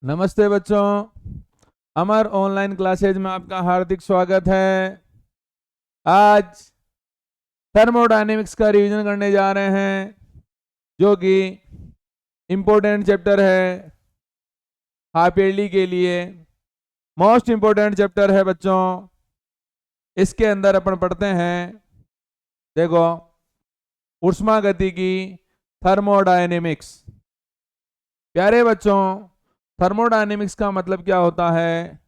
नमस्ते बच्चों, अमर online classes में आपका हार्दिक स्वागत है। आज थर्मोडायनेमिक्स का रिवीजन करने जा रहे हैं, जो कि इम्पोर्टेंट चैप्टर है हाफ ईयरली के लिए। मोस्ट इम्पोर्टेंट चैप्टर है बच्चों। इसके अंदर अपन पढ़ते हैं, देखो, ऊष्मागतिकी, थर्मोडायनेमिक्स। प्यारे बच्चों, थर्मोडायनेमिक्स का मतलब क्या होता है?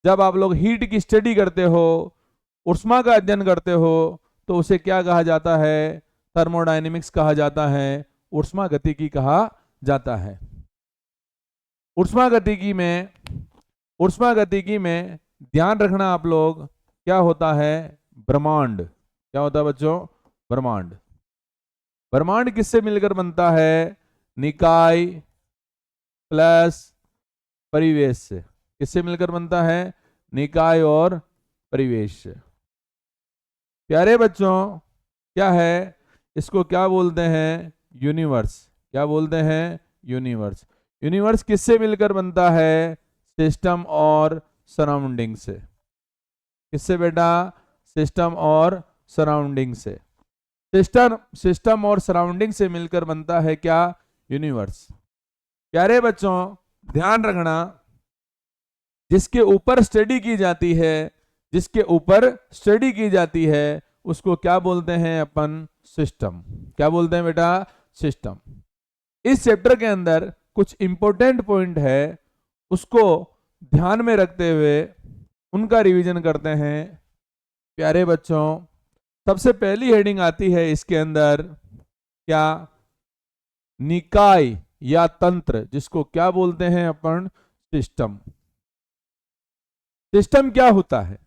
जब आप लोग हीट की स्टडी करते हो, ऊष्मा का अध्ययन करते हो, तो उसे क्या कहा जाता है? थर्मोडायनेमिक्स कहा जाता है, ऊष्मागतिकी कहा जाता है। ऊष्मागतिकी में ध्यान रखना आप लोग, क्या होता है? ब्रह्मांड। क्या होता है बच्चों? ब्रह्मांड। ब्रह्मांड किससे मिलकर बनता है? निकाय प्लस परिवेश से। किससे मिलकर बनता है? निकाय और परिवेश से। प्यारे बच्चों, क्या है? इसको क्या बोलते हैं? यूनिवर्स। क्या बोलते हैं? यूनिवर्स। यूनिवर्स किससे मिलकर बनता है? सिस्टम और सराउंडिंग से। किससे बेटा? सिस्टम और सराउंडिंग से। सिस्टम और सराउंडिंग से मिलकर बनता है क्या? यूनिवर्स। प्यारे बच्चों, ध्यान रखना, जिसके ऊपर स्टडी की जाती है, उसको क्या बोलते हैं अपन? सिस्टम। क्या बोलते हैं बेटा? सिस्टम। इस चैप्टर के अंदर कुछ इंपॉर्टेंट पॉइंट है, उसको ध्यान में रखते हुए उनका रिवीजन करते हैं। प्यारे बच्चों, सबसे पहली हेडिंग आती है इसके अंदर, क्या? निकाय या तंत्र, जिसको क्या बोलते हैं अपन? सिस्टम। सिस्टम क्या होता है?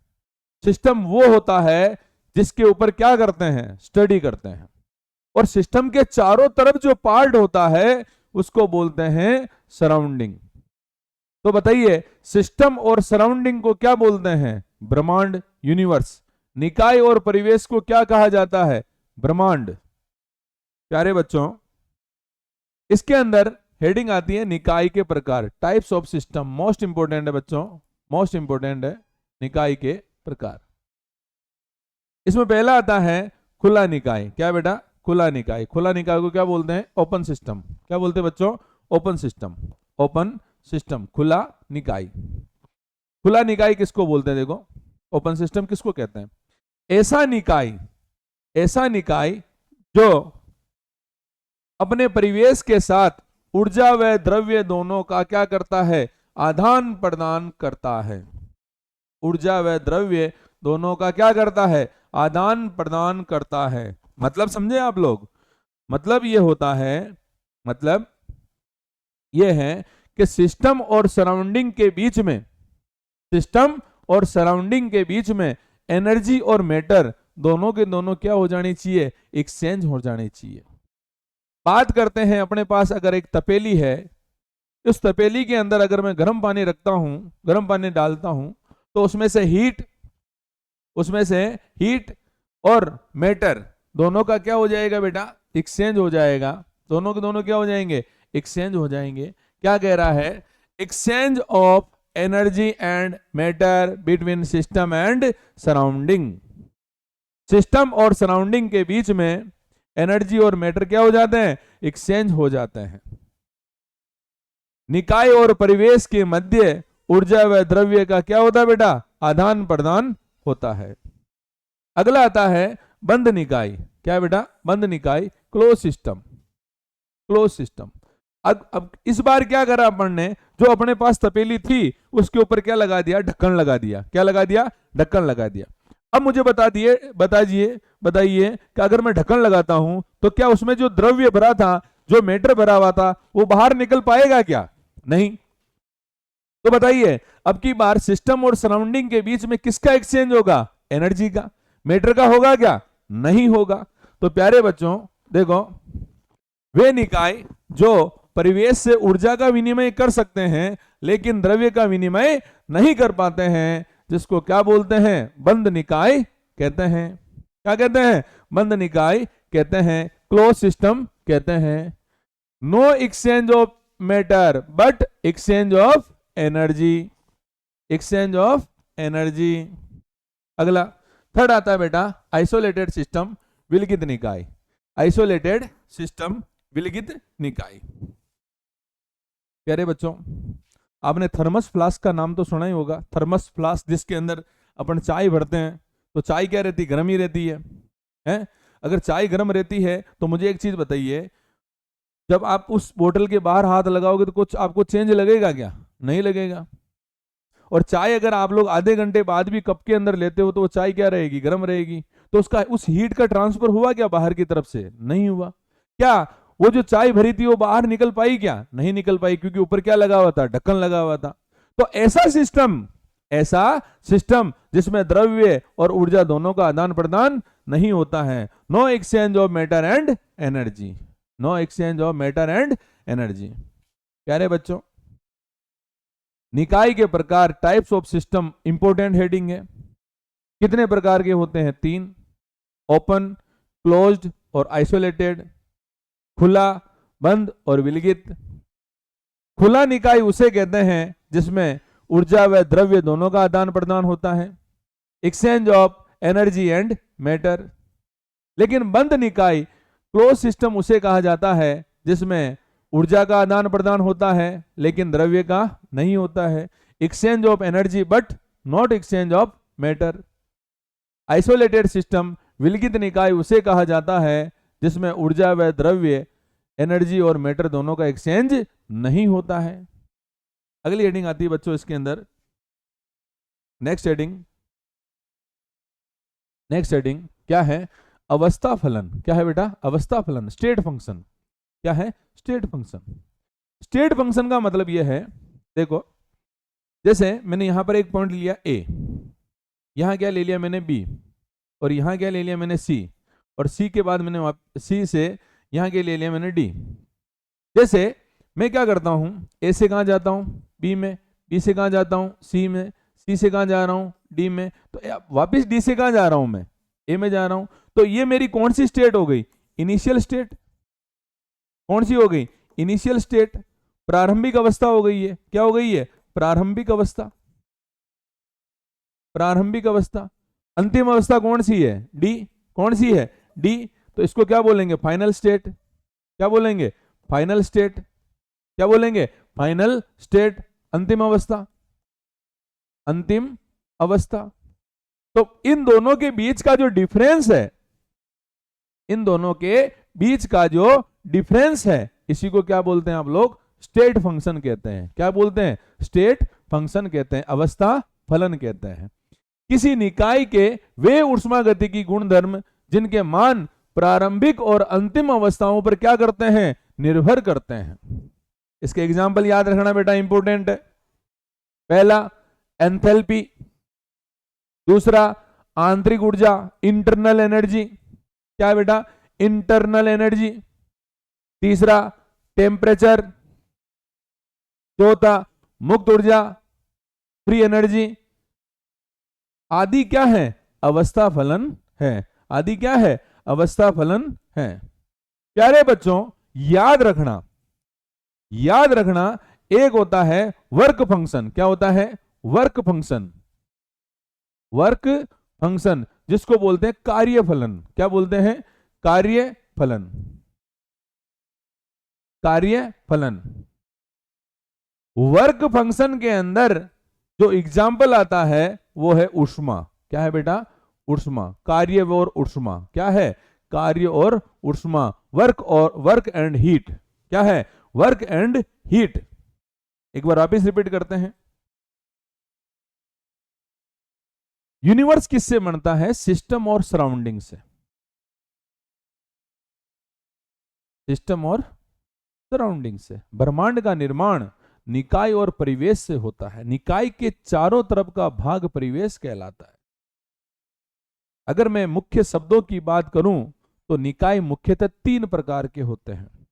सिस्टम वो होता है जिसके ऊपर क्या करते हैं? स्टडी करते हैं। और सिस्टम के चारों तरफ जो पार्ट होता है उसको बोलते हैं सराउंडिंग। तो बताइए, सिस्टम और सराउंडिंग को क्या बोलते हैं? ब्रह्मांड, यूनिवर्स। निकाय और परिवेश को क्या कहा जाता है? ब्रह्मांड। प्यारे बच्चों, इसके अंदर हेडिंग आती है निकाय के प्रकार, types of system. Most important है बच्चों, मोस्ट इंपोर्टेंट है निकाय के प्रकार। इसमें पहला आता है खुला निकाय। क्या बेटा? खुला निकाय। खुला निकाय को क्या बोलते हैं? Open system. क्या बोलते हैं बच्चों? Open system. ओपन सिस्टम, खुला निकाय। खुला निकाय किसको बोलते हैं? देखो, ओपन सिस्टम किसको कहते हैं? ऐसा निकाय जो अपने परिवेश के साथ ऊर्जा व द्रव्य दोनों का क्या करता है? आदान प्रदान करता है। ऊर्जा व द्रव्य दोनों का क्या करता है? आदान प्रदान करता है। मतलब समझे आप लोग? मतलब ये होता है, मतलब ये है कि सिस्टम और सराउंडिंग के बीच में एनर्जी और मैटर दोनों के दोनों क्या हो जानी चाहिए? एक्सचेंज हो जानी चाहिए। बात करते हैं, अपने पास अगर एक तपेली है, उस तपेली के अंदर अगर मैं गर्म पानी रखता हूं, गर्म पानी डालता हूं, तो उसमें से हीट और मैटर दोनों का क्या हो जाएगा बेटा? एक्सचेंज हो जाएगा। दोनों के दोनों क्या हो जाएंगे? एक्सचेंज हो जाएंगे। क्या कह रहा है? Exchange of energy and matter between system and surrounding. System और सराउंडिंग के बीच में एनर्जी और मैटर क्या हो जाते हैं? एक्सचेंज हो जाते हैं। निकाय और परिवेश के मध्य ऊर्जा व द्रव्य का क्या होता है बेटा? आदान प्रदान होता है। अगला आता है बंद निकाय। क्या बेटा? बंद निकाय, क्लोज सिस्टम। Close system. अब इस बार क्या करा अपन ने? जो अपने पास तपेली थी उसके ऊपर क्या लगा दिया? ढक्कन लगा दिया। क्या लगा दिया? ढक्कन लगा दिया। अब मुझे बताइए कि अगर मैं ढक्कन लगाता हूं तो क्या उसमें जो द्रव्य भरा था, जो मैटर भरा हुआ था, वो बाहर निकल पाएगा क्या? नहीं। तो बताइए, अब की बार सिस्टम और सराउंडिंग के बीच में किसका एक्सचेंज होगा? एनर्जी का। मैटर का होगा क्या? नहीं होगा। तो प्यारे बच्चों देखो, वे निकाय जो परिवेश से ऊर्जा का विनिमय कर सकते हैं लेकिन द्रव्य का विनिमय नहीं कर पाते हैं, जिसको क्या बोलते हैं? बंद निकाय कहते हैं। क्या कहते हैं? बंद निकाय कहते हैं, क्लोज सिस्टम कहते हैं। No exchange of matter but exchange of energy, exchange of energy. अगला थर्ड आता है बेटा आइसोलेटेड सिस्टम विलगित निकाय, आइसोलेटेड सिस्टम विलगित निकाय। प्यारे बच्चों, आपने थर्मस फ्लास्क का नाम तो सुना ही होगा। थर्मस फ्लास्क जिसके अंदर अपन चाय भरते हैं, तो चाय क्या रहती है, गर्म ही रहती है, हैं? अगर चाय गर्म रहती है तो मुझे एक चीज बताइए, जब आप उस बोतल के बाहर हाथ लगाओगे तो कुछ आपको चेंज लगेगा क्या? नहीं लगेगा। और चाय अगर आप लोग आधे घंटे बाद भी कप के अंदर लेते हो तो वो चाय क्या रहेगी, गर्म रहेगी। तो उसका उस हीट का ट्रांसफर हुआ क्या बाहर की तरफ से? नहीं हुआ। क्या वो जो चाय भरी थी वो बाहर निकल पाई क्या? नहीं निकल पाई, क्योंकि ऊपर क्या लगा हुआ था, ढक्कन लगा हुआ था। तो ऐसा सिस्टम जिसमें द्रव्य और ऊर्जा दोनों का आदान प्रदान नहीं होता है। No exchange of matter and energy, no exchange of matter and energy. प्यारे बच्चों, निकाय के प्रकार, types of system, important heading है। कितने प्रकार के होते हैं? 3, ओपन, क्लोज्ड और आइसोलेटेड, खुला, बंद और विलगित। खुला निकाय उसे कहते हैं जिसमें ऊर्जा व द्रव्य दोनों का आदान प्रदान होता है, exchange of energy and matter. लेकिन बंद निकाय, क्लोज सिस्टम उसे कहा जाता है जिसमें ऊर्जा का आदान प्रदान होता है लेकिन द्रव्य का नहीं होता है, exchange of energy but not exchange of matter. Isolated system, विलगित निकाय उसे कहा जाता है जिसमें ऊर्जा व द्रव्य, एनर्जी और मैटर दोनों का एक्सचेंज नहीं होता है। अगली हेडिंग आती है बच्चों इसके अंदर, नेक्स्ट हेडिंग क्या है? अवस्था फलन। क्या है बेटा? अवस्था फलन, स्टेट फंक्शन। क्या है? State function. स्टेट फंक्शन का मतलब यह है, देखो जैसे मैंने यहां पर एक पॉइंट लिया ए, यहां क्या ले लिया मैंने बी, और यहां क्या ले लिया मैंने सी, और सी के बाद मैंने सी से यहां क्या ले लिया मैंने डी। जैसे मैं क्या करता हूं, ए से कहां जाता हूं? बी में, बी से कहां जाता हूं? सी में, सी से कहां जा रहा हूं? डी में, तो वापिस डी से कहां जा रहा हूं? मैं ए में जा रहा हूं। तो ये मेरी कौन सी स्टेट हो गई? Initial state. कौन सी हो गई? इनिशियल स्टेट, प्रारंभिक अवस्था हो गई है। क्या हो गई है? प्रारंभिक अवस्था, प्रारंभिक अवस्था। अंतिम अवस्था कौन सी है? डी। कौन सी है? डी। तो इसको क्या बोलेंगे? Final state. क्या बोलेंगे? Final state. क्या बोलेंगे? फाइनल स्टेट, अंतिम अवस्था, अंतिम अवस्था। तो इन दोनों के बीच का जो डिफरेंस है, इन दोनों के बीच का जो डिफरेंस है, इसी को क्या बोलते हैं आप लोग? स्टेट फंक्शन कहते हैं। क्या बोलते हैं? स्टेट फंक्शन कहते हैं, अवस्था फलन कहते हैं। किसी निकाय के वे ऊष्मागतिकी गुणधर्म जिनके मान प्रारंभिक और अंतिम अवस्थाओं पर क्या करते हैं? निर्भर करते हैं। इसके एग्जाम्पल याद रखना बेटा, इंपोर्टेंट है। पहला एंथैल्पी, दूसरा आंतरिक ऊर्जा, इंटरनल एनर्जी। क्या है बेटा? Internal energy. तीसरा टेम्परेचर, चौथा मुक्त ऊर्जा, फ्री एनर्जी। आदि क्या है? अवस्था फलन है। आदि क्या है? अवस्था फलन है। प्यारे बच्चों, याद रखना, याद रखना, एक होता है वर्क फंक्शन। क्या होता है? वर्क फंक्शन, वर्क फंक्शन, जिसको बोलते हैं कार्य फलन। क्या बोलते हैं? कार्य फलन, कार्य फलन। वर्क फंक्शन के अंदर जो एग्जाम्पल आता है वो है ऊष्मा। क्या है बेटा? ऊष्मा, कार्य और ऊष्मा। क्या है? कार्य और ऊष्मा, वर्क और वर्क एंड हीट। क्या है? Work and heat. एक बार वापिस रिपीट करते हैं। यूनिवर्स किससे बनता है? सिस्टम और सराउंडिंग से। सिस्टम और सराउंडिंग से। ब्रह्मांड का निर्माण निकाय और परिवेश से होता है। निकाय के चारों तरफ का भाग परिवेश कहलाता है। अगर मैं मुख्य शब्दों की बात करूं तो निकाय मुख्यतः 3 प्रकार के होते हैं: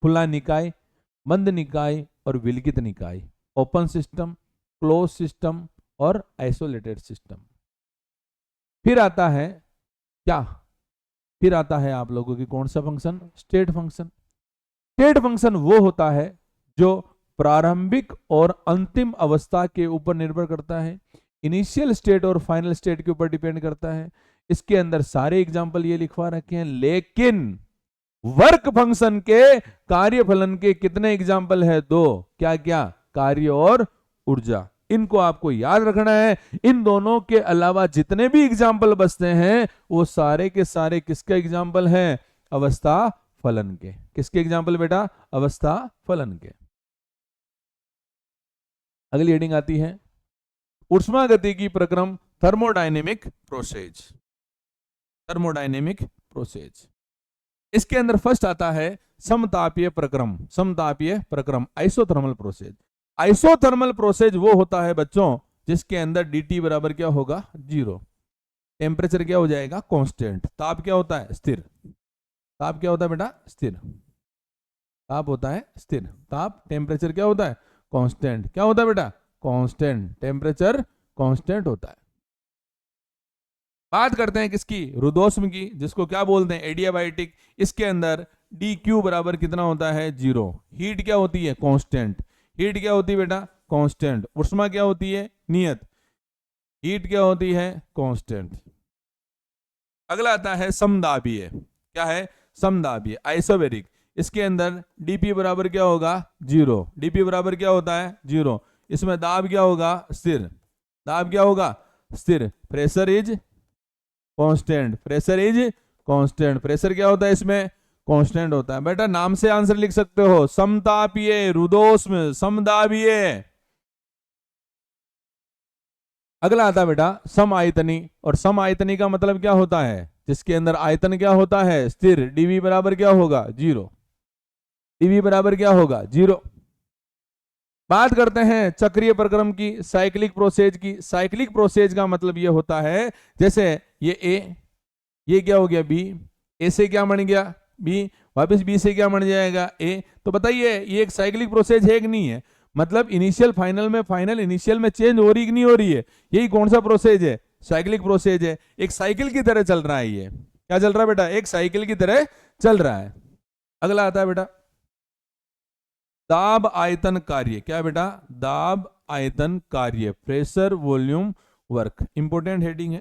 खुला निकाय, बंद निकाय और विलगित निकाय। ओपन सिस्टम, क्लोज सिस्टम और आइसोलेटेड सिस्टम। फिर आता है क्या? फिर आता है आप लोगों की कौन सा function? State function. State function वो होता है जो प्रारंभिक और अंतिम अवस्था के ऊपर निर्भर करता है, इनिशियल स्टेट और फाइनल स्टेट के ऊपर डिपेंड करता है। इसके अंदर सारे एग्जाम्पल ये लिखवा रखे हैं, लेकिन वर्क फंक्शन के कार्यफलन के कितने एग्जाम्पल है? 2। क्या क्या? कार्य और ऊर्जा। इनको आपको याद रखना है। इन दोनों के अलावा जितने भी एग्जाम्पल बचते हैं वो सारे के सारे किसके एग्जाम्पल हैं? अवस्था फलन के। किसके एग्जाम्पल बेटा? अवस्था फलन के। अगली हेडिंग आती है ऊष्मागतिकी प्रक्रम, थर्मोडायनेमिक प्रोसेस। Thermodynamic process. इसके अंदर फर्स्ट आता है समतापीय प्रक्रम। समतापीय प्रक्रम, आइसोथर्मल प्रोसेस। आइसोथर्मल प्रोसेस वो होता है बच्चों जिसके अंदर dt बराबर क्या होगा? 0। टेम्परेचर क्या हो जाएगा? कांस्टेंट। ताप क्या होता है? स्थिर। ताप क्या होता है बेटा? स्थिर। ताप होता है स्थिर। ताप, टेम्परेचर क्या होता है? कांस्टेंट। क्या होता है बेटा? कांस्टेंट। टेम्परेचर कांस्टेंट होता है। बात करते हैं किसकी? रुद्धोष्म की, जिसको क्या बोलते हैं? एडियाबाइटिक। इसके अंदर dq बराबर कितना होता है? 0। हीट क्या होती है? कांस्टेंट। हीट क्या होती है बेटा? कांस्टेंट। ऊष्मा क्या होती है? नियत। हीट क्या होती है? कांस्टेंट। अगला आता है समदाबीय। क्या है? समदाबीय, आइसोबैरिक। इसके अंदर dp बराबर क्या होगा? 0। dp बराबर क्या होता है? 0। इसमें दाब क्या होगा? स्थिर। दाब क्या होगा? स्थिर। Pressure is constant. Pressure is constant. Pressure क्या होता है इसमें? कांस्टेंट होता है। बेटा नाम से आंसर लिख सकते हो, समतापीय, रुद्धोष्म, समदाबीय। अगला आता है बेटा समायतनी। और समायतनी का मतलब क्या होता है? जिसके अंदर आयतन क्या होता है? स्थिर। dV बराबर क्या होगा? 0। dV बराबर क्या होगा? 0। बात करते हैं चक्रीय प्रक्रम की, साइक्लिक प्रोसेस की। साइक्लिक प्रोसेस का मतलब ये होता है, जैसे ये A, ये क्या हो गया? B, A से क्या बन गया? B, वापस B से क्या बन जाएगा? A। तो बताइए ये एक साइक्लिक प्रोसेस है कि नहीं है? मतलब इनिशियल फाइनल में, फाइनल इनिशियल में चेंज हो रही कि नहीं हो रही है? यही कौन सा प्रोसेस है? साइक्लिक प्रोसेस है। एक साइकिल की तरह चल रहा है ये। क्या चल रहा है बेटा? एक साइकिल की तरह चल रहा है। अगला आता है बेटा दाब आयतन कार्य। क्या बेटा? दाब आयतन कार्य, pressure volume work. Important heading है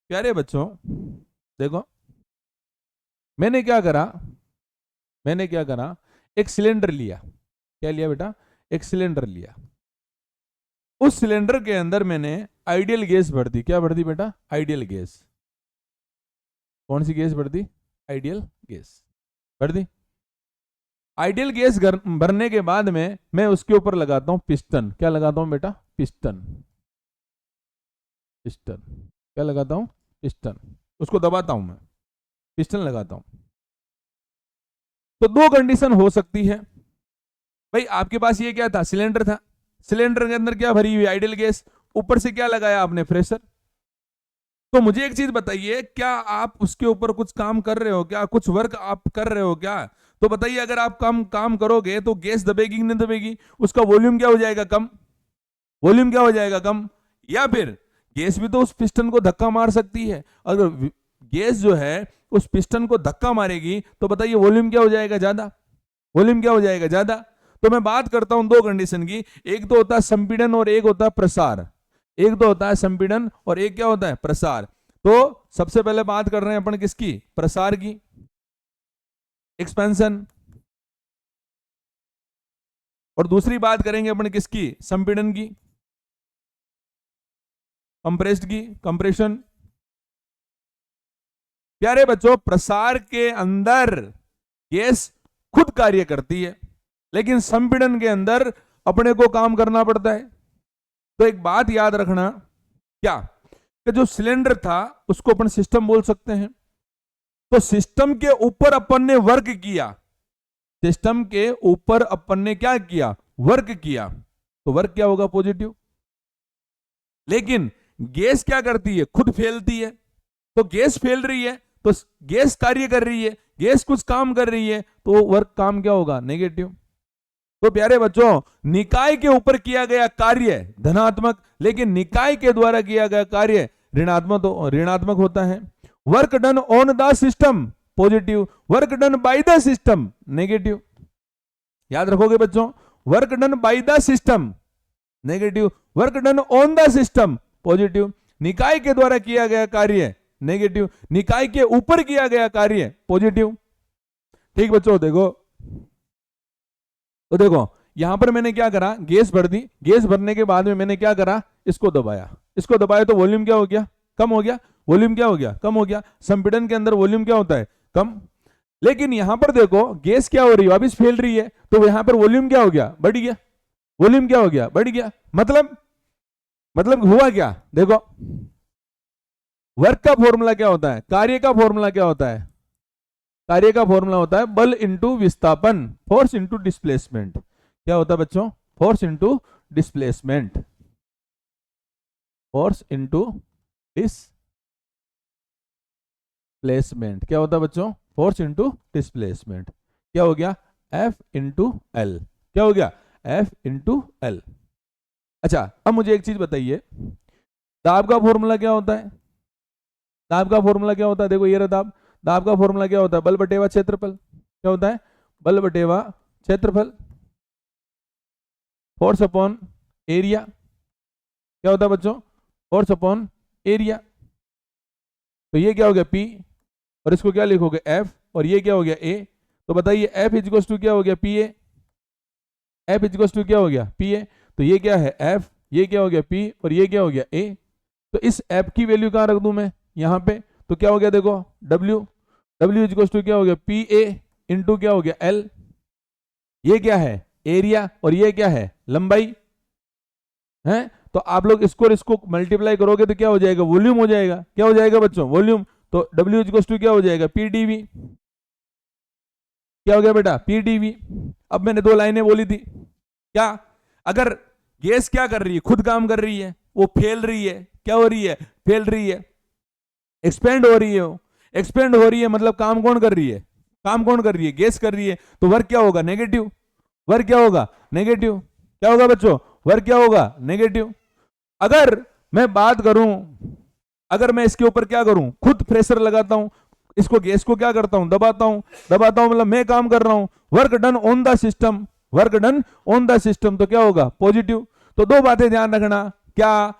प्यारे बच्चों। देखो मैंने क्या करा, एक सिलेंडर लिया। क्या लिया बेटा? एक सिलेंडर लिया। उस सिलेंडर के अंदर मैंने आइडियल गैस भर दी। क्या भर दी बेटा? Ideal gas. कौन सी गैस भर दी? आइडियल गैस भर दी। आइडियल गैस भरने के बाद में मैं उसके ऊपर लगाता हूं पिस्टन। क्या लगाता हूं बेटा? पिस्टन। पिस्टन क्या लगाता हूं? पिस्टन। उसको दबाता हूं मैं, पिस्टन लगाता हूं। तो 2 कंडीशन हो सकती है। भाई आपके पास ये क्या था? सिलेंडर था। सिलेंडर के अंदर क्या भरी हुई? Ideal gas. ऊपर से क्या लगाया आपने? प्रेशर। तो मुझे एक चीज बताइए, क्या आप उसके ऊपर कुछ काम कर रहे हो? क्या कुछ वर्क आप कर रहे हो क्या? तो बताइए अगर आप काम करोगे तो गैस दबेगी कि नहीं दबेगी? उसका वॉल्यूम क्या हो जाएगा? कम। वॉल्यूम क्या हो जाएगा? कम। या फिर गैस भी तो उस पिस्टन को धक्का मार सकती है। अगर गैस जो है उस पिस्टन को धक्का मारेगी तो बताइए वॉल्यूम क्या हो जाएगा? ज्यादा। वॉल्यूम क्या हो जाएगा? ज्यादा। तो मैं बात करता हूं 2 कंडीशन की। एक तो होता है संपीड़न और एक होता है प्रसार। एक तो होता है संपीड़न और एक क्या होता है? प्रसार। तो सबसे पहले बात कर रहे हैं अपन किसकी? प्रसार की, एक्सपेंशन। और दूसरी बात करेंगे अपन किसकी? संपीड़न की, कंप्रेस्ड की, कंप्रेशन। प्यारे बच्चों प्रसार के अंदर गैस खुद कार्य करती है, लेकिन संपीड़न के अंदर अपने को काम करना पड़ता है। तो एक बात याद रखना, क्या कि जो सिलेंडर था उसको अपन सिस्टम बोल सकते हैं। तो सिस्टम के ऊपर अपन ने वर्क किया। सिस्टम के ऊपर अपन ने क्या किया? वर्क किया। तो वर्क क्या होगा? पॉजिटिव। लेकिन गैस क्या करती है? खुद फैलती है। तो गैस फैल रही है तो गैस कार्य कर रही है, गैस कुछ काम कर रही है, तो वर्क काम क्या होगा? नेगेटिव। तो प्यारे बच्चों निकाय के ऊपर किया गया कार्य धनात्मक, लेकिन निकाय के द्वारा किया गया कार्य ऋणात्मक होता है। Work done on the system positive, work done by the system negative. याद रखोगे बच्चों, work done by the system negative, work done on the system positive, निकाय के द्वारा किया गया कार्य नेगेटिव, निकाय के ऊपर किया गया कार्य पॉजिटिव। ठीक बच्चों, देखो तो देखो यहां पर मैंने क्या करा, गैस भर दी, गैस भरने के बाद में मैंने क्या करा, इसको दबाया, इसको दबाया तो वॉल्यूम क्या हो गया, कम हो गया, वॉल्यूम क्या हो गया, कम हो गया। संपीड़न के अंदर वॉल्यूम क्या होता है, कम। लेकिन यहां पर देखो गैस क्या हो रही है, वापस फैल रही है, तो यहां पर वॉल्यूम क्या हो गया, बढ़ गया, वॉल्यूम क्या हो गया, बढ़ गया। मतलब हुआ क्या, देखो वर्क का फॉर्मूला क्या होता है, कार्य का फॉर्मूला क्या होता है, कार्य का फॉर्मूला होता है बल इंटू विस्थापन, फोर्स इंटू डिस्प्लेसमेंट। क्या होता है बच्चों, force into displacement, force into displacement. क्या होता है बच्चों, फोर्स इंटू डिस्प्लेसमेंट। क्या हो गया, F इंटू एल। क्या हो गया, F इंटू एल। अच्छा, अब मुझे एक चीज बताइए, दाब का फॉर्मूला क्या होता है, दाब का फॉर्मूला क्या होता है, देखो ये रहा दाब, दाब का फॉर्मूला क्या होता है, बल बटेवा क्षेत्रफल। क्या होता है, बल बटेवा क्षेत्रफल, फोर्स अपॉन एरिया। क्या होता है बच्चों, फोर्स अपॉन एरिया। तो ये क्या हो गया P, और इसको क्या लिखोगे F, और ये क्या हो गया A। तो बताइए F इक्वल्स टू क्या हो गया PA, F इक्वल्स टू क्या हो गया PA। तो ये क्या है F, ये क्या हो गया P, और ये क्या हो गया A। तो इस F की वैल्यू कहाँ रख दूं मैं, यहाँ पे। तो क्या हो गया, देखो W, W इक्वल्स टू क्या हो गया PA इंटू क्या हो गया L। ये क्या है एरिया, और ये क्या है लंबाई है। तो आप लोग इसको और इसको मल्टीप्लाई करोगे तो क्या हो जाएगा, वॉल्यूम हो जाएगा। क्या हो जाएगा बच्चों, वॉल्यूम। तो W इक्वल्स टू क्या हो जाएगा PdV। क्या हो गया बेटा, PdV। अब मैंने दो लाइनें बोली थी, क्या, अगर गैस क्या कर रही है, खुद काम कर रही है, वो फैल रही है, क्या हो रही है, फैल रही है, एक्सपेंड हो रही है, वो एक्सपेंड हो रही है, मतलब काम कौन कर रही है, काम कौन कर रही है, गैस कर रही है। तो वर्क क्या होगा, नेगेटिव, वर्क क्या होगा, नेगेटिव। क्या होगा बच्चों, वर्क क्या होगा, नेगेटिव। अगर मैं बात करूं, अगर मैं इसके ऊपर क्या करूं, खुद प्रेशर लगाता हूं, इसको गैस को क्या करता हूं, दबाता हूं, दबाता हूं मतलब मैं काम कर रहा हूं, work done on the system, work done on the system, तो क्या होगा, पॉजिटिव। तो दो बातें ध्यान रखना, क्या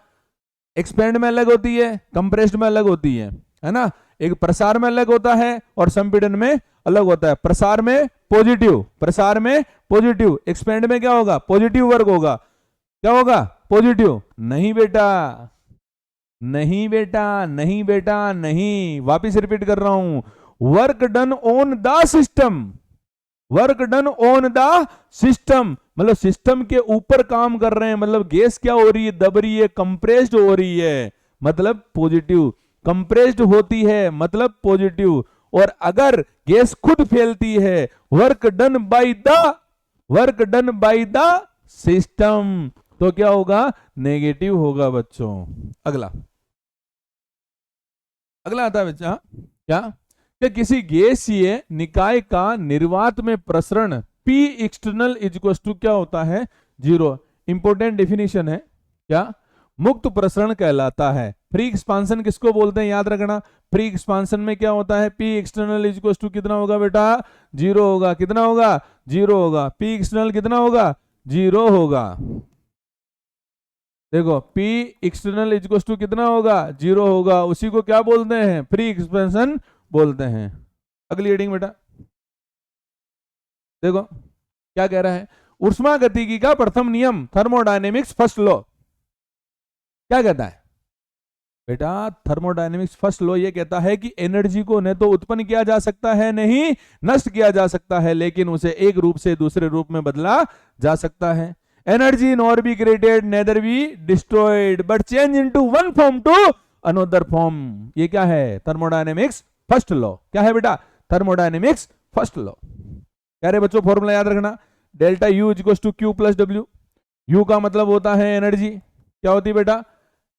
एक्सपेंड में अलग होती है, कंप्रेस्ड में अलग होती है ना। एक प्रसार में अलग होता है और संपीड़न में अलग होता है। प्रसार में पॉजिटिव, प्रसार में पॉजिटिव, एक्सपेंड में क्या होगा, पॉजिटिव वर्क होगा। क्या होगा, पॉजिटिव। नहीं बेटा, नहीं बेटा, नहीं बेटा, नहीं, वापिस रिपीट कर रहा हूं, work done on the system, work done on the system, मतलब सिस्टम के ऊपर काम कर रहे हैं, मतलब गैस क्या हो रही है, दब रही है, कंप्रेस्ड हो रही है, मतलब पॉजिटिव, कंप्रेस्ड होती है मतलब पॉजिटिव। और अगर गैस खुद फैलती है, work done by the, work done by the system, तो क्या होगा, नेगेटिव होगा बच्चों। अगला, अगला आता है बच्चा, क्या कि किसी गैसीय निकाय का निर्वात में प्रसरण P एक्सटर्नल इक्वल्स टू क्या होता है, 0। इंपोर्टेंट डेफिनेशन है, क्या, मुक्त प्रसरण कहलाता है। फ्री एक्सपांसन किसको बोलते हैं, याद रखना, फ्री एक्सपांसन में क्या होता है, P एक्सटर्नल इक्वल्स टू कितना होगा बेटा, 0 होगा। कितना होगा, 0 होगा। P एक्सटर्नल कितना होगा, 0 होगा। देखो P एक्सटर्नल इक्वल्स टू कितना होगा, 0 होगा। उसी को क्या बोलते हैं, फ्री एक्सपेंशन बोलते हैं। अगली हेडिंग बेटा, देखो क्या कह रहा है, ऊष्मा गतिकी का प्रथम नियम, थर्मोडायनेमिक्स फर्स्ट लॉ। क्या कहता है बेटा, थर्मोडायनेमिक्स फर्स्ट लॉ ये कहता है कि एनर्जी को न तो उत्पन्न किया जा सकता है, नहीं नष्ट किया जा सकता है, लेकिन उसे एक रूप से दूसरे रूप में बदला जा सकता है। Energy nor be created neither be destroyed but change into one form to another form. ये क्या है, थर्मोडायनेमिक्स फर्स्ट लॉ। क्या है बेटा, थर्मोडायनेमिक्स फर्स्ट लॉ। कह रहे बच्चों फॉर्मूला याद रखना, delta U equals to Q plus W. U का मतलब होता है एनर्जी, क्या होती है बेटा,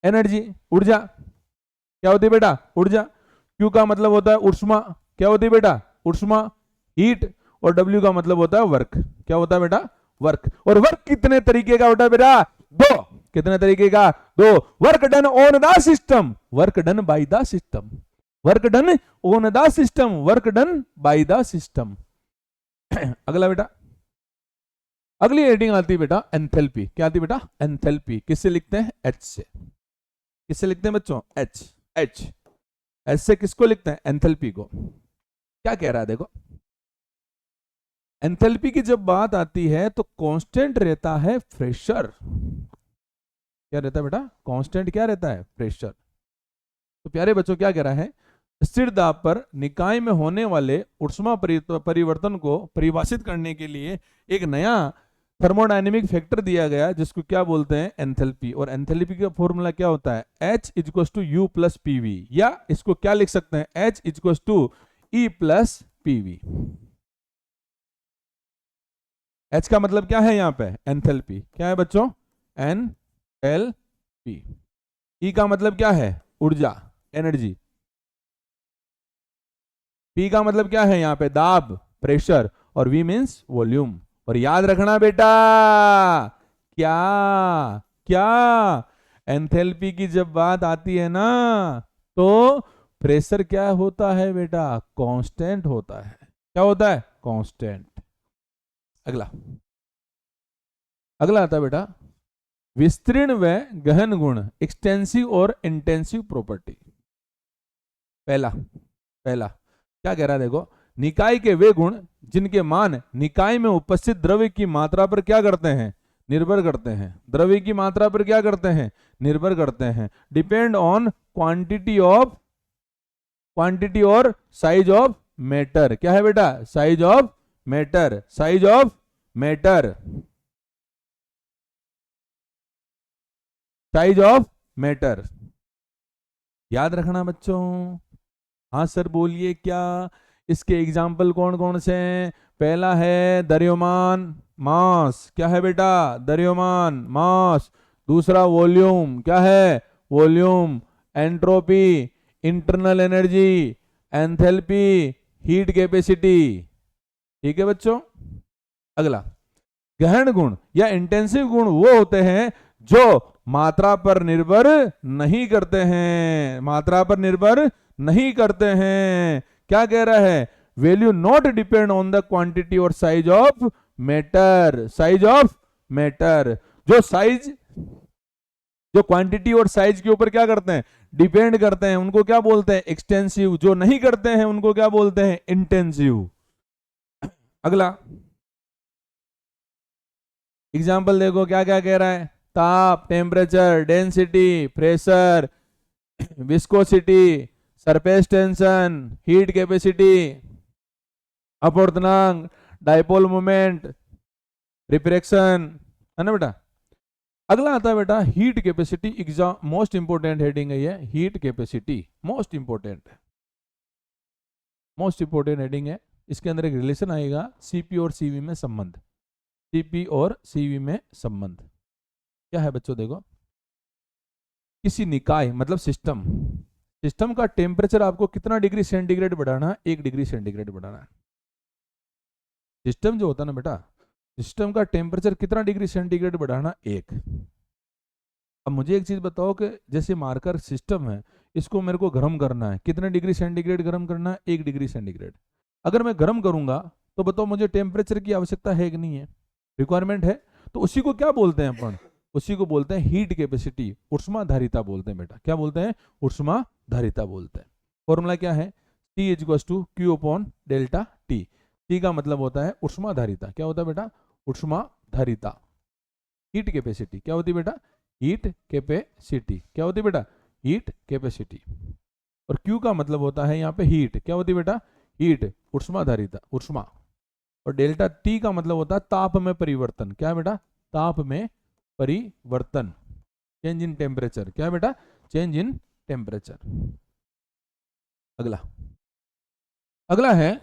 एनर्जी, ऊर्जा। क्या होती है बेटा, ऊर्जा। क्यू का मतलब होता है ऊष्मा, क्या होती है बेटा, ऊष्मा, हीट। और डब्ल्यू का मतलब होता है वर्क। क्या होता है बेटा, वर्क। और वर्क कितने तरीके का होता है बेटा, दो। कितने तरीके का, दो। Work done on the system, work done by the system, work done on the system, work done by the system. अगला बेटा, अगली हेडिंग आती है बेटा एंथैल्पी। क्या आती है बेटा? एंथैल्पी। किससे लिखते हैं? एच से। किससे लिखते हैं बच्चों? एच। एच एच से किसको लिखते हैं? एंथैल्पी को। क्या कह रहा है देखो, एंथैल्पी की जब बात आती है तो कांस्टेंट रहता है प्रेशर। क्या रहता है बेटा? कांस्टेंट क्या रहता है? प्रेशर। तो प्यारे बच्चों क्या कह रहा है? स्थिर दाब पर निकाय में होने वाले ऊष्मा परिवर्तन को परिभाषित करने के लिए एक नया थर्मोडायनेमिक फैक्टर दिया गया जिसको क्या बोलते हैं? एंथैल्पी। और एंथैल्पी का फॉर्मूला क्या होता है? H = U + PV, या इसको क्या लिख सकते हैं? H = E + PV। H का मतलब क्या है यहाँ पे? एंथैल्पी। क्या है बच्चों? एंथैल्पी। E का मतलब क्या है? ऊर्जा, एनर्जी। P का मतलब क्या है यहाँ पे? दाब, प्रेशर। और V मीन्स वॉल्यूम। और याद रखना बेटा, क्या क्या एंथैल्पी की जब बात आती है ना तो प्रेशर क्या होता है बेटा? कांस्टेंट होता है। क्या होता है? कांस्टेंट। अगला अगला आता है बेटा विस्तीर्ण व गहन गुण, एक्सटेंसिव और इंटेंसिव प्रॉपर्टी। पहला क्या कह रहा है देखो, निकाय के वे गुण जिनके मान निकाय में उपस्थित द्रव्य की मात्रा पर क्या करते हैं? निर्भर करते हैं। द्रव्य की मात्रा पर क्या करते हैं? निर्भर करते हैं। डिपेंड ऑन क्वांटिटी और साइज ऑफ मैटर। क्या है बेटा? Size of matter. Size of matter. Size of matter. याद रखना बच्चों। हाँ सर बोलिए क्या? इसके एग्जाम्पल कौन कौन से हैं? पहला है द्रव्यमान, मास। क्या है बेटा? द्रव्यमान, मास। दूसरा वॉल्यूम। क्या है? Volume. Entropy, internal energy. Enthalpy, heat capacity. ठीक है बच्चों। अगला गहन गुण या इंटेंसिव गुण वो होते हैं जो मात्रा पर निर्भर नहीं करते हैं। मात्रा पर निर्भर नहीं करते हैं। क्या कह रहा है? Value not depend on the quantity और size of matter. Size of matter. जो क्वांटिटी और साइज के ऊपर क्या करते हैं? डिपेंड करते हैं, उनको क्या बोलते हैं? एक्सटेंसिव। जो नहीं करते हैं उनको क्या बोलते हैं? इंटेंसिव। अगला एग्जाम्पल देखो क्या क्या कह रहा है। ताप, temperature, density, pressure, viscosity, surface tension, heat capacity, अपवर्तनांक, डायपोल मोमेंट, रिफ्रैक्शन। है ना बेटा? अगला आता है बेटा heat capacity. Exam most important heading है ये, heat capacity. Most important heading है। इसके अंदर एक रिलेशन आएगा सीपी और सीवी में संबंध। सीपी और सीवी में संबंध क्या है बच्चों? देखो, किसी निकाय मतलब सिस्टम का टेम्परेचर आपको कितना डिग्री सेंटीग्रेड बढ़ाना है? 1 डिग्री सेंटीग्रेड बढ़ाना है। सिस्टम जो होता है ना बेटा, सिस्टम का टेम्परेचर कितना डिग्री सेंटीग्रेड बढ़ाना? 1। अब मुझे एक चीज बताओ कि जैसे मार्कर सिस्टम है, इसको मेरे को गर्म करना है, कितने डिग्री सेंटीग्रेड गर्म करना है? 1 डिग्री सेंटीग्रेड। अगर मैं गर्म करूंगा तो बताओ मुझे टेम्परेचर की आवश्यकता है कि नहीं है? रिक्वायरमेंट है। तो उसी को क्या बोलते हैं अपन? उसी को बोलते हैं हीट कैपेसिटी, ऊष्माधारिता बोलते हैं बेटा। क्या बोलते हैं? ऊष्माधारिता बोलते हैं। फॉर्मूला क्या है? T = Q/ΔT। T का मतलब होता है ऊष्माधारिता। क्या होता है बेटा? ऊष्माधारिता। हीट कैपेसिटी क्या होती है बेटा? Heat capacity. क्या होती है बेटा? Heat capacity. और Q का मतलब होता है यहाँ पे हीट। क्या होती है बेटा? हीट, ऊष्माधारिता, ऊष्मा। और डेल्टा T का मतलब होता है ताप में परिवर्तन। क्या है बेटा? ताप में परिवर्तन, चेंज इन टेम्परेचर। क्या है बेटा? Change in temperature. अगला है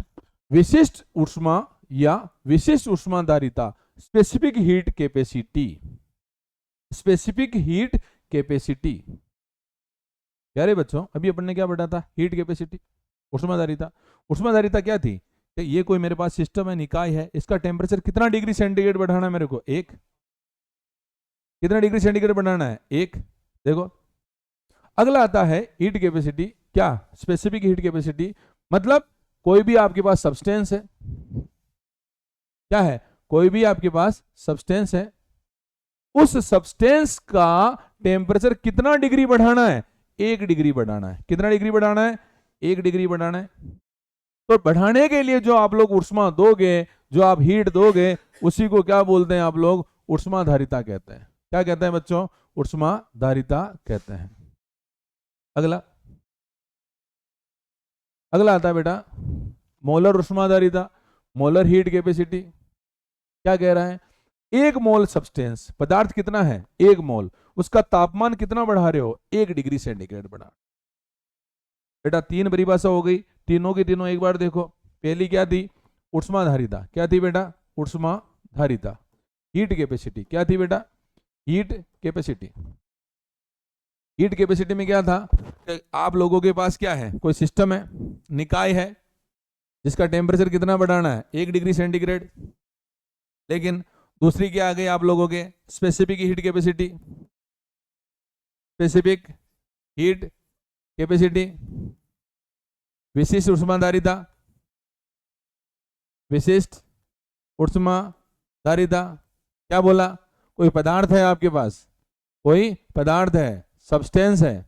विशिष्ट ऊष्मा या विशिष्ट ऊष्माधारिता, specific heat capacity. Specific heat capacity. यारे बच्चों अभी अपन ने क्या पढ़ा था? Heat capacity, ऊष्माधारिता। ऊष्माधारिता क्या थी? ये कोई मेरे पास सिस्टम है, निकाय है, इसका टेम्परेचर कितना डिग्री सेंटीग्रेड बढ़ाना है मेरे को? 1। कितना डिग्री सेंटीग्रेड बढ़ाना है? 1। देखो अगला आता है हीट कैपेसिटी। क्या? स्पेसिफिक हीट कैपेसिटी मतलब कोई भी आपके पास सब्सटेंस है, क्या है? कोई भी आपके पास सब्सटेंस है, उस सब्सटेंस का टेम्परेचर कितना डिग्री बढ़ाना है? 1 डिग्री बढ़ाना है। कितना डिग्री बढ़ाना है? 1 डिग्री बढ़ाना है। तो बढ़ाने के लिए जो आप लोग ऊष्मा दोगे, जो आप हीट दोगे, उसी को क्या बोलते हैं आप लोग? ऊष्माधारिता कहते हैं। क्या कहते हैं बच्चों? ऊष्माधारिता कहते हैं। अगला अगला आता है बेटा मोलर ऊष्माधारिता, मोलर हीट कैपेसिटी। क्या कह रहा है? 1 मोल सब्सटेंस, पदार्थ कितना है? 1 मोल, उसका तापमान कितना बढ़ा रहे हो? 1 डिग्री सेंटीग्रेड बढ़ा। बेटा 3 परिभाषा हो गई, तीनों की तीनों एक बार देखो। पहली क्या थी? ऊष्माधारिता। क्या थी बेटा? ऊष्माधारिता। हीट कैपेसिटी क्या थी बेटा? Heat capacity. हीट कैपेसिटी में क्या था? आप लोगों के पास क्या है? कोई सिस्टम है, निकाय है, जिसका टेम्परेचर कितना बढ़ाना है? 1 डिग्री सेंटीग्रेड। लेकिन दूसरी क्या आ गई आप लोगों के? Specific heat capacity. Specific heat capacity, विशिष्ट ऊष्माधारिता। विशिष्ट ऊष्माधारिता क्या बोला? कोई पदार्थ है आपके पास, कोई पदार्थ है, सब्सटेंस है,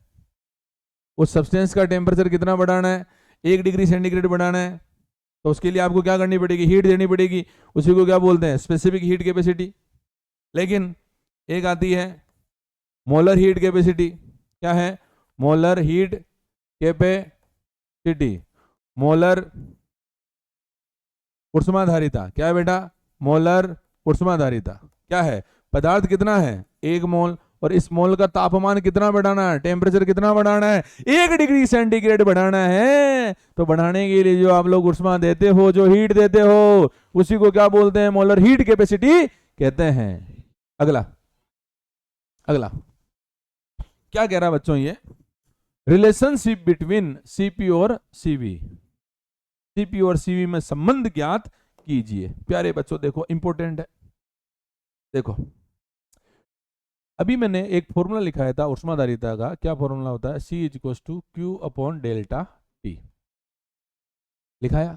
उस सब्सटेंस का टेम्परेचर कितना बढ़ाना है? 1 डिग्री सेंटीग्रेड बढ़ाना है। तो उसके लिए आपको क्या करनी पड़ेगी? हीट देनी पड़ेगी। उसी को क्या बोलते हैं? Specific heat capacity. लेकिन एक आती है मोलर हीट कैपेसिटी। क्या है? मोलर हीट कैपेसिटी, मोलर ऊष्माधारिता। क्या है बेटा? मोलर ऊष्माधारिता। क्या है? पदार्थ कितना है? 1 मोल, और इस मोल का तापमान कितना बढ़ाना है? टेम्परेचर कितना बढ़ाना है? 1 डिग्री सेंटीग्रेड बढ़ाना है। तो बढ़ाने के लिए जो आप लोग ऊष्मा देते हो, जो हीट देते हो, उसी को क्या बोलते हैं? मोलर हीट कैपेसिटी कहते हैं। अगला अगला क्या कह रहा है बच्चों? ये रिलेशनशिप बिटवीन सीपी और सीवी। सीपी और सीवी में संबंध ज्ञात कीजिए। प्यारे बच्चों देखो, इंपॉर्टेंट है। देखो अभी मैंने एक फॉर्मूला लिखाया था ऊष्माधारिता का। क्या फॉर्मूला होता है? C is to Q upon delta T. लिखाया।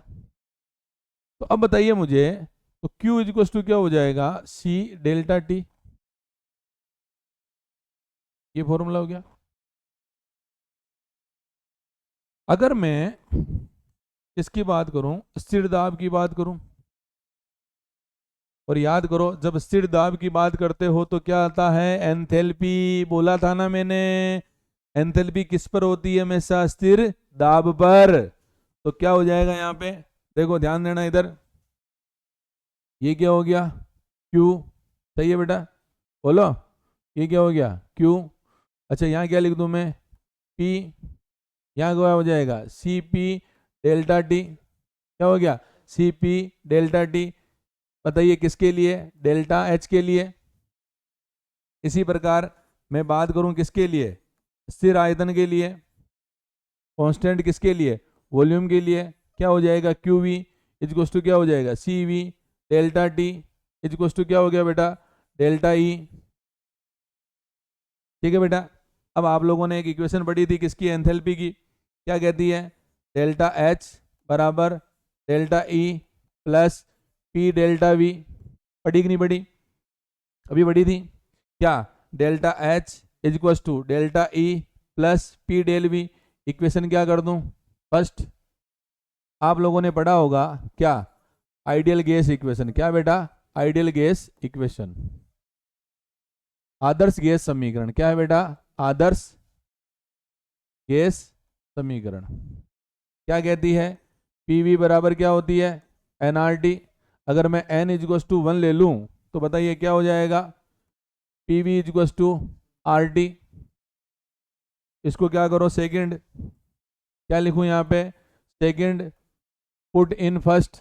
तो अब बताइए मुझे, तो Q इज टू क्या हो जाएगा? C delta T. ये फॉर्मूला हो गया। अगर मैं इसकी बात करूं, स्थिर दाब की बात करूं, और याद करो जब स्थिर दाब की बात करते हो तो क्या आता है? एंथैल्पी। बोला था ना मैंने, एंथैल्पी किस पर होती है? हमेशा स्थिर दाब पर। तो क्या हो जाएगा यहाँ पे? देखो ध्यान देना इधर, ये क्या हो गया? Q। सही है बेटा, बोलो। ये क्या हो गया? Q। अच्छा यहाँ क्या लिख दूं मैं? P। यहाँ क्या हो जाएगा? CP delta T. क्या हो गया? CP delta T. बताइए किसके लिए? डेल्टा H के लिए। इसी प्रकार मैं बात करूं किसके लिए? स्थिर आयतन के लिए। कांस्टेंट किसके लिए? वॉल्यूम के लिए। क्या हो जाएगा? QV इज टू क्या हो जाएगा? CV delta T is to क्या हो गया बेटा? Delta E। ठीक है बेटा। अब आप लोगों ने एक इक्वेशन पढ़ी थी किसकी? एंथैल्पी की। क्या कहती है? डेल्टा H बराबर delta E plus P delta V। पढ़ी कि नहीं पढ़ी? अभी पढ़ी थी। क्या? Delta H is to delta E plus P del V। Equation क्या कर दूं? फर्स्ट आप लोगों ने पढ़ा होगा क्या? Ideal gas equation. क्या बेटा? आइडियल गैस इक्वेशन, आदर्श गैस समीकरण। क्या है बेटा? आदर्श गैस समीकरण। क्या कहती है? PV बराबर क्या होती है? nRT। अगर मैं n इज टू 1 ले लूं तो बताइए क्या हो जाएगा? PV is to RT। इसको क्या करो? सेकंड। क्या लिखूं यहाँ पे? Second put in first.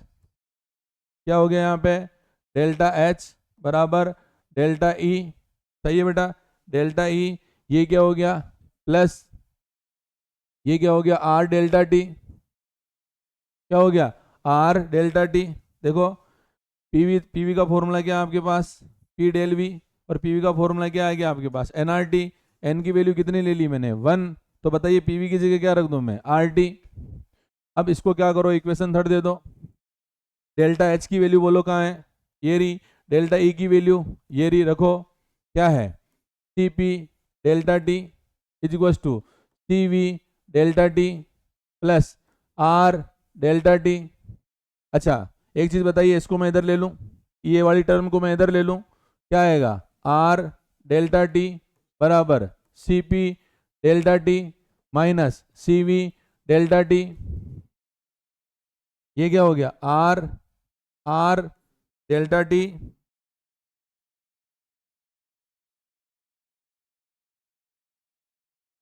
क्या हो गया यहाँ पे? डेल्टा H बराबर डेल्टा E। सही है बेटा, डेल्टा E। ये क्या हो गया? प्लस ये क्या हो गया? R delta T। क्या हो गया? R delta T। देखो PV का फॉर्मूला क्या है आपके पास? P del V। और PV का फॉर्मूला क्या आ गया आपके पास? nRT। n की वैल्यू कितनी ले ली मैंने? 1। तो बताइए PV की जगह क्या रख दूं मैं? RT। अब इसको क्या करो? इक्वेशन थर्ड दे दो। डेल्टा H की वैल्यू बोलो कहाँ है? ये रही डेल्टा ई की वैल्यू, ये रही, रखो क्या है Cp delta T is equal to Cv delta T plus R delta T. अच्छा एक चीज बताइए, इसको मैं इधर ले लूं, ये वाली टर्म को मैं इधर ले लूं, क्या आएगा R डेल्टा टी बराबर Cp delta T minus Cv delta T. ये क्या हो गया R डेल्टा टी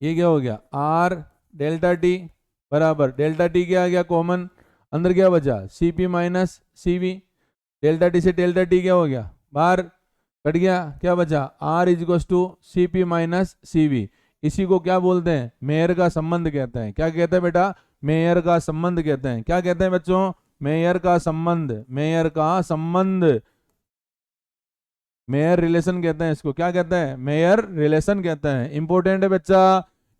ये क्या हो गया R डेल्टा टी बराबर डेल्टा टी क्या आ गया कॉमन, अंदर क्या बचा Cp minus Cv, delta T से डेल्टा टी क्या हो गया बाहर कट गया, क्या बचा R is equal to Cp minus Cv। इसी को क्या बोलते हैं मेयर का संबंध कहते हैं। क्या कहते हैं बेटा मेयर का संबंध कहते हैं। क्या कहते हैं बच्चों मेयर का संबंध, मेयर का संबंध, मेयर रिलेशन कहते हैं इसको। क्या कहते हैं मेयर रिलेशन कहते हैं। इंपॉर्टेंट है बच्चा,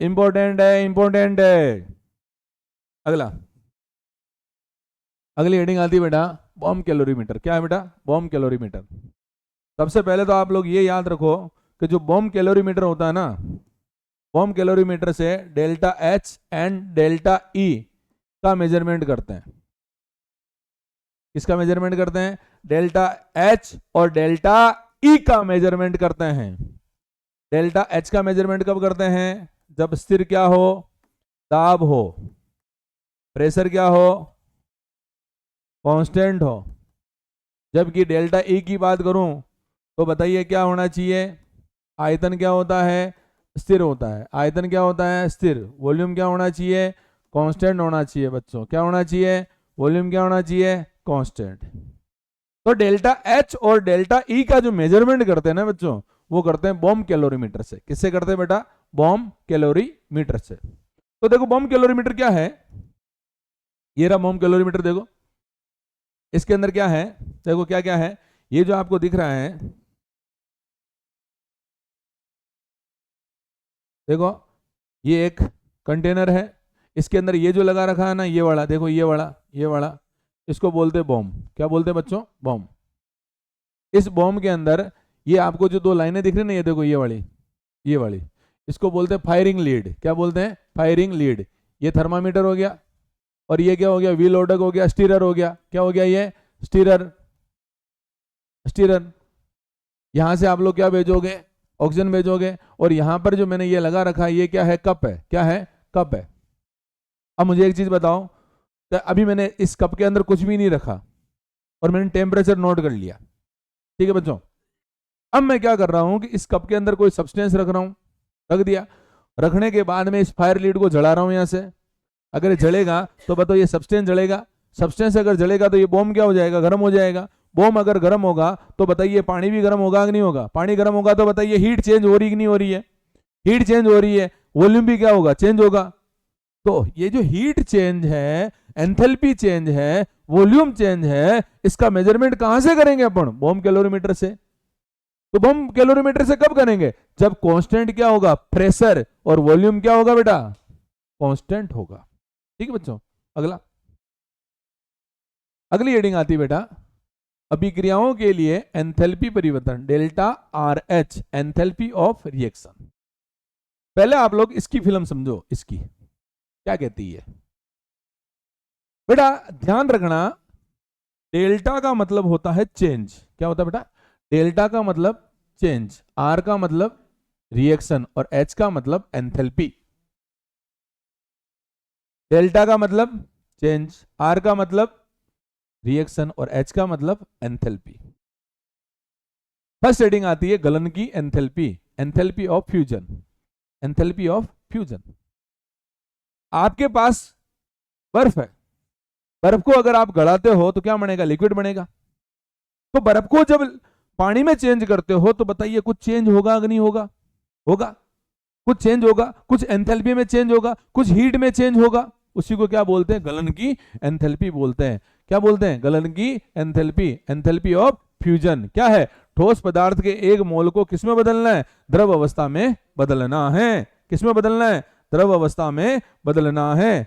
इंपॉर्टेंट है, इंपॉर्टेंट है। अगला अगली हेडिंग आती है बेटा बॉम्ब कैलोरीमीटर। क्या है बेटा बॉम्ब कैलोरीमीटर। सबसे पहले तो आप लोग ये याद रखो कि जो बॉम्ब कैलोरीमीटर होता है ना, बॉम्ब कैलोरीमीटर से delta H and delta E का मेजरमेंट करते हैं। किसका मेजरमेंट करते हैं डेल्टा एच और डेल्टा ई का मेजरमेंट करते हैं। डेल्टा एच का मेजरमेंट कब करते हैं जब स्थिर क्या हो दाब हो, प्रेशर क्या हो कांस्टेंट हो। जबकि डेल्टा ई की बात करूं तो बताइए क्या होना चाहिए, आयतन क्या होता है स्थिर होता है, आयतन क्या होता है स्थिर, वॉल्यूम क्या होना चाहिए कांस्टेंट होना चाहिए बच्चों। क्या होना चाहिए वॉल्यूम क्या होना चाहिए कांस्टेंट। तो डेल्टा एच और डेल्टा ई का जो मेजरमेंट करते हैं ना बच्चों वो करते हैं बॉम्ब कैलोरीमीटर से। किससे करते हैं बेटा बॉम्ब कैलोरीमीटर से। तो देखो बॉम्ब कैलोरीमीटर क्या है, ये रहा बॉम्ब कैलोरीमीटर। देखो इसके अंदर क्या है, देखो क्या क्या है, ये जो आपको दिख रहा है देखो ये एक कंटेनर है, इसके अंदर ये जो लगा रखा है ना ये वाला, देखो ये वाला इसको बोलते हैं बॉम्ब। क्या बोलते हैं बच्चों बॉम्ब। इस बॉम्ब के अंदर ये आपको जो दो लाइनें दिख रही है ना, ये देखो ये वाली इसको बोलते हैं फायरिंग लीड। क्या बोलते हैं फायरिंग लीड। ये थर्मामीटर हो गया और ये क्या हो गया व्हील लोडक हो गया, स्टीरर हो गया। क्या हो गया ये स्टीरर। यहां से आप लोग क्या भेजोगे ऑक्सीजन भेजोगे। और यहां पर जो मैंने ये लगा रखा है ये क्या है कप है। क्या है कप है। अब मुझे एक चीज बताओ, तो अभी मैंने इस कप के अंदर कुछ भी नहीं रखा और मैंने टेम्परेचर नोट कर लिया, ठीक है बच्चों। अब मैं क्या कर रहा हूं कि इस कप के अंदर कोई सब्सटेंस रख रहा हूं, रख दिया, रखने के बाद में इस फायर लीड को जला रहा हूं यहां से। अगर ये जलेगा तो बताओ ये सब्सटेंस जलेगा, सब्सटेंस अगर जलेगा तो ये बॉम्ब क्या हो जाएगा गर्म हो जाएगा। बॉम्ब अगर गर्म होगा तो बताइए पानी भी गर्म होगा कि नहीं होगा, पानी गर्म होगा तो बताइए हीट चेंज हो रही कि नहीं हो रही है, हीट चेंज हो रही है, वॉल्यूम भी क्या होगा चेंज होगा। तो ये जो हीट चेंज है एंथैल्पी चेंज है वॉल्यूम चेंज है, इसका मेजरमेंट कहां से करेंगे अपन बॉम्ब कैलोरीमीटर से। तो बॉम्ब कैलोरीमीटर से कब करेंगे जब कांस्टेंट क्या होगा प्रेशर और वॉल्यूम क्या होगा बेटा कांस्टेंट होगा। ठीक है बच्चों। अगली हेडिंग आती है बेटा अभिक्रियाओं के लिए एंथैल्पी परिवर्तन delta R H enthalpy of reaction. पहले आप लोग इसकी फिल्म समझो, इसकी क्या कहती है बेटा। ध्यान रखना डेल्टा का मतलब होता है चेंज। क्या होता है बेटा डेल्टा का मतलब चेंज, आर का मतलब रिएक्शन और एच का मतलब एंथैल्पी। डेल्टा का मतलब चेंज, आर का मतलब रिएक्शन और एच का मतलब एंथैल्पी। फर्स्ट हेडिंग आती है गलन की enthalpy, enthalpy of fusion, enthalpy of fusion. आपके पास बर्फ है, बर्फ को अगर आप गलाते हो तो क्या बनेगा लिक्विड बनेगा। तो बर्फ को जब पानी में चेंज करते हो तो बताइए कुछ चेंज होगा कि नहीं होगा, होगा कुछ चेंज होगा, कुछ एंथैल्पी में चेंज होगा, कुछ हीट में चेंज होगा। उसी को क्या बोलते हैं गलन की एंथैल्पी बोलते हैं। क्या बोलते हैं गलन की एंथैल्पी, एंथैल्पी ऑफ फ्यूजन। क्या है ठोस पदार्थ के एक मोल को किसमें बदलना है द्रव अवस्था में बदलना है। किसमें बदलना है द्रव अवस्था में बदलना है।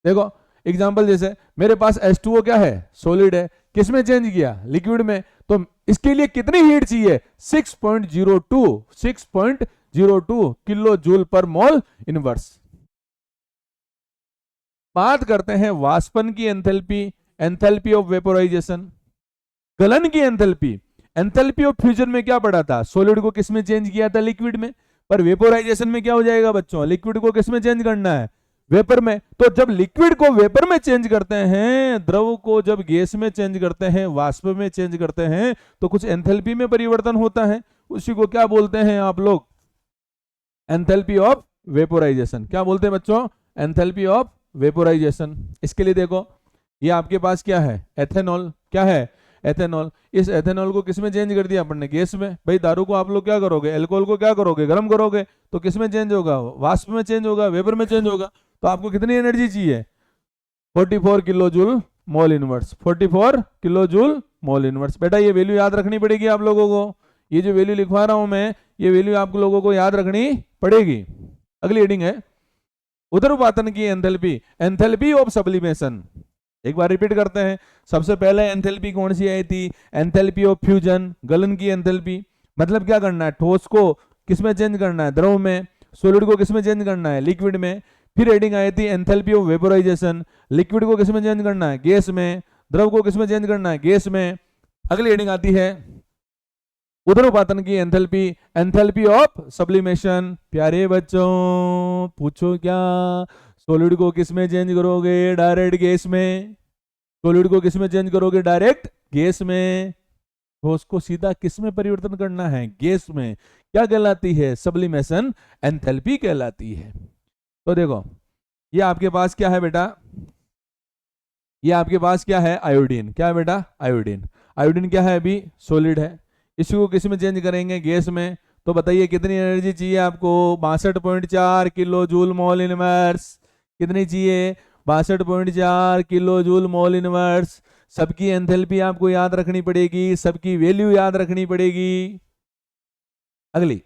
देखो एग्जांपल जैसे मेरे पास H2O क्या है सॉलिड है, किसमें चेंज किया? लिक्विड में। तो इसके लिए कितनी हीट चाहिए? 6.02 किलो जूल पर मोल इनवर्स। बात करते हैं वाष्पन की एंथैल्पी, एंथैल्पी ऑफ वेपोराइजेशन। गलन की एंथैल्पी, एंथैल्पी ऑफ फ्यूजन में क्या पढ़ा था? सॉलिड को किसमें चेंज किया था? लिक्विड में। पर वेपोराइजेशन में क्या हो जाएगा बच्चों? लिक्विड को किसमें चेंज करना है? वेपर में। तो जब लिक्विड को वेपर में चेंज करते हैं, द्रव को जब गैस में चेंज करते हैं, वाष्प में चेंज करते हैं, तो कुछ एंथैल्पी में परिवर्तन होता है। उसी को क्या बोलते हैं आप लोग? Enthalpy of vaporisation. क्या बोलते हैं बच्चों? Enthalpy of vaporisation. इसके लिए देखो, ये आपके पास क्या है? एथेनॉल। क्या है? एथेनॉल। इस एथेनॉल को किसमें चेंज कर दिया अपन ने? गैस में। भाई दारू को आप लोग क्या करोगे? अल्कोहल को क्या करोगे? गर्म करोगे। तो किसमें चेंज होगा? वाष्प में चेंज होगा, वेपर में चेंज होगा। तो आपको कितनी एनर्जी चाहिए? 44 kilo joule mole inverse. 44 kilo joule mole inverse. बेटा ये वैल्यू याद रखनी पड़ेगी आप लोगों को। ये जो वैल्यू लिखवा रहा हूं मैं, ये वैल्यू आप लोगों को याद रखनी पड़ेगी। अगली हेडिंग है उदरपातन की एंथैल्पी, एंथैल्पी ऑफ सब्लिमेशन। एक बार रिपीट करते हैं। सबसे पहले एंथैल्पी कौन सी आई थी? एंथैल्पी ऑफ फ्यूजन, गलन की एंथैल्पी। मतलब क्या करना है? ठोस को किसमें चेंज करना है? द्रव में। सॉलिड को किसमें चेंज करना है? लिक्विड में। फिर हेडिंग आई थी एंथैल्पी ऑफ वेपोराइजेशन। लिक्विड को किसमें चेंज करना है? गैस में। द्रव को किसमें चेंज करना है? गैस में। अगली हेडिंग आती है उदरपातन की एंथैल्पी, एंथैल्पी ऑफ सब्लिमेशन। प्यारे बच्चों पूछो क्या? सॉलिड को किसमें चेंज करोगे? डायरेक्ट गैस में। सॉलिड को किसमें चेंज करोगे? डायरेक्ट गैस में। ठोस को सीधा किसमें परिवर्तन करना है? गैस में। क्या कहलाती है? सब्लिमेशन एंथैल्पी कहलाती है। तो देखो, ये आपके पास क्या है बेटा? ये आपके पास क्या है? आयोडीन। क्या है बेटा? आयोडीन। आयोडीन क्या है? अभी सॉलिड है। इसको किसमें चेंज करेंगे? गैस में। तो बताइए कितनी एनर्जी चाहिए आपको? 62.4 किलो जूल मोल इनवर्स। कितनी चाहिए? 62.4 किलो जूल मोल इनवर्स। सबकी एंथैल्पी आपको याद रखनी पड़ेगी, सबकी वैल्यू याद रखनी पड़ेगी। अगली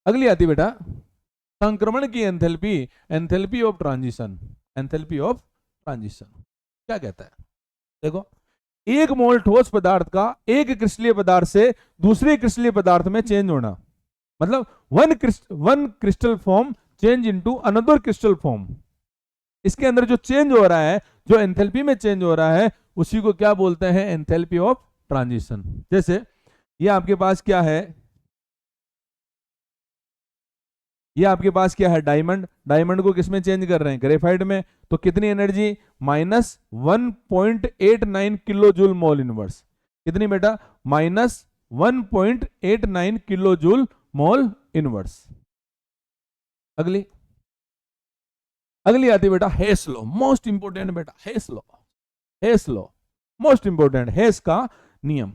अगली आती बेटा संक्रमण की enthalpy, enthalpy of transition. Enthalpy of transition क्या कहता है? देखो, एक मोल ठोस पदार्थ का एक क्रिस्टलीय पदार्थ से दूसरे क्रिस्टलीय पदार्थ में चेंज होना, मतलब one crystal form change into another crystal form. इसके अंदर जो चेंज हो रहा है, जो एंथैल्पी में चेंज हो रहा है, उसी को क्या बोलते हैं? Enthalpy of transition. जैसे ये आपके पास क्या है? ये आपके पास क्या है? डायमंड। डायमंड को किसमें चेंज कर रहे हैं? ग्रेफाइट में। तो कितनी energy? -1.89 kilo joule mole inverse. कितनी बेटा? -1.89 किलो जूल मोल इनवर्स। अगली आती बेटा हेस लॉ। मोस्ट इंपोर्टेंट बेटा हेस लॉ। हेस लॉ मोस्ट इंपोर्टेंट, हेस का नियम।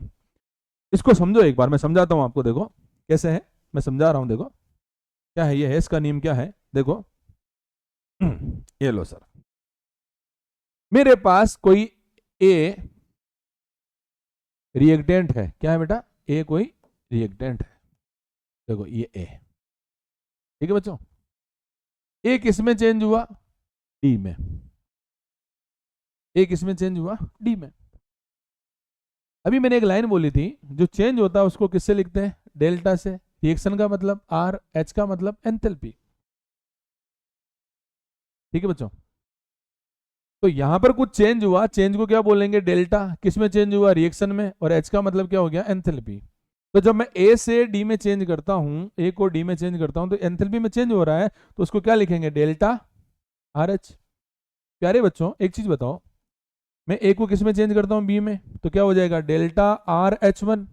इसको समझो एक बार, मैं समझाता हूं आपको। देखो कैसे है, मैं समझा रहा हूं। देखो क्या है ये हेस का नियम। क्या है? देखो ये लो सर, मेरे पास कोई ए रिएक्टेंट है। क्या है बेटा? ए कोई रिएक्टेंट है। देखो ये ए, ठीक है बच्चों। ए किसमें चेंज हुआ? डी में। ए किसमें चेंज हुआ? डी में। अभी मैंने एक लाइन बोली थी, जो चेंज होता है उसको किससे लिखते हैं? डेल्टा से। रिएक्शन का मतलब आर, एच का मतलब एंथैल्पी। ठीक है बच्चों। तो यहां पर कुछ चेंज हुआ, चेंज को क्या बोलेंगे? डेल्टा। किसमें चेंज हुआ? रिएक्शन में। और एच का मतलब क्या हो गया? एंथैल्पी। तो जब मैं ए से डी में चेंज करता हूं, ए को डी में चेंज करता हूं, तो एंथैल्पी में चेंज हो रहा है, तो उसको क्या लिखेंगे? Delta R H. प्यारे बच्चों एक चीज बताओ, मैं ए को किस में चेंज करता हूं? बी में। तो क्या हो जाएगा? Delta R H one.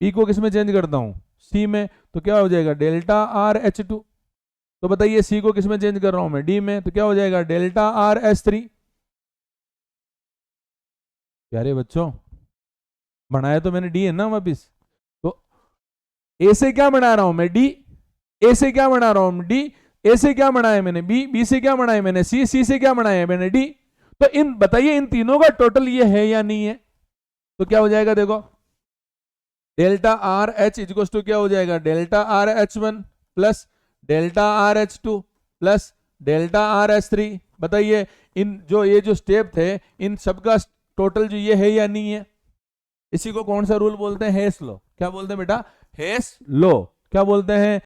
बी को किस में चेंज करता हूं? सी में। तो क्या हो जाएगा? Delta R H to. तो बताइए सी को किस में चेंज कर रहा हूं मैं? डी में। तो क्या हो जाएगा? Delta R H three. प्यारे बच्चों बनाया तो मैंने डी है ना वापिस। तो ए से क्या बना रहा हूं मैं? डी। ए से क्या बना रहा हूं? डी। ए से क्या बनाया मैंने? बी। बी से क्या बनाया मैंने? सी। सी से क्या बनाया मैंने? डी। तो इन बताइए इन तीनों का टोटल ये है या नहीं है? तो क्या हो जाएगा? देखो delta R H equal to क्या हो जाएगा? Delta R H one plus delta R H two plus delta R H three बताइए इन जो ये जो स्टेप थे इन सबका टोटल जो ये है या नहीं है? इसी को कौन सा रूल बोलते हैं? हेस लॉ। क्या बोलते हैं बेटा? हेस लॉ। क्या बोलते हैं?